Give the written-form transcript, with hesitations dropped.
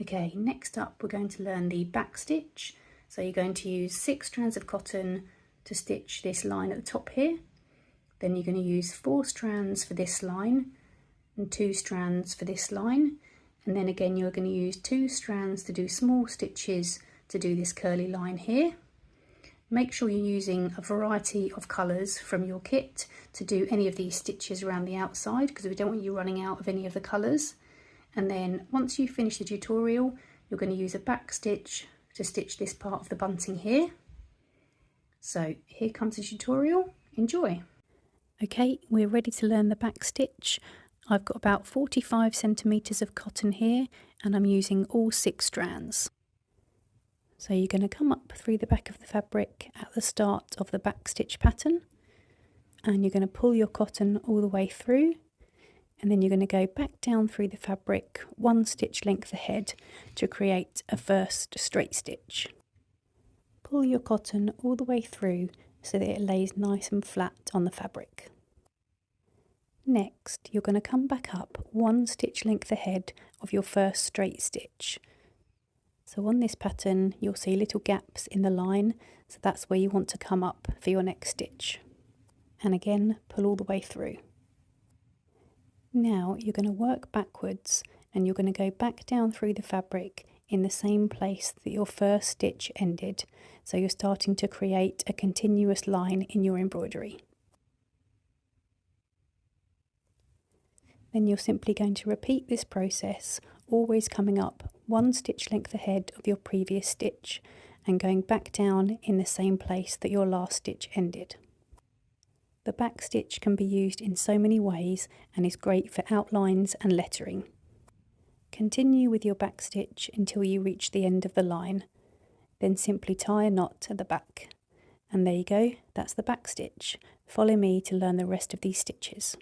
Okay, next up we're going to learn the back stitch. So you're going to use 6 strands of cotton to stitch this line at the top here. Then you're going to use 4 strands for this line and 2 strands for this line. And then again you're going to use 2 strands to do small stitches to do this curly line here. Make sure you're using a variety of colours from your kit to do any of these stitches around the outside, because we don't want you running out of any of the colours. And then once you finish the tutorial, you're going to use a back stitch to stitch this part of the bunting here. So here comes the tutorial. Enjoy! Okay, we're ready to learn the back stitch. I've got about 45 centimetres of cotton here and I'm using all 6 strands. So you're going to come up through the back of the fabric at the start of the back stitch pattern, and you're going to pull your cotton all the way through, and then you're going to go back down through the fabric 1 stitch length ahead to create a first straight stitch. Pull your cotton all the way through so that it lays nice and flat on the fabric. Next, you're going to come back up 1 stitch length ahead of your first straight stitch. So on this pattern you'll see little gaps in the line, so that's where you want to come up for your next stitch. And again, pull all the way through. Now you're going to work backwards and you're going to go back down through the fabric in the same place that your first stitch ended. So you're starting to create a continuous line in your embroidery. Then you're simply going to repeat this process, always coming up 1 stitch length ahead of your previous stitch and going back down in the same place that your last stitch ended. The back stitch can be used in so many ways and is great for outlines and lettering. Continue with your back stitch until you reach the end of the line, then simply tie a knot at the back. And there you go, that's the back stitch. Follow me to learn the rest of these stitches.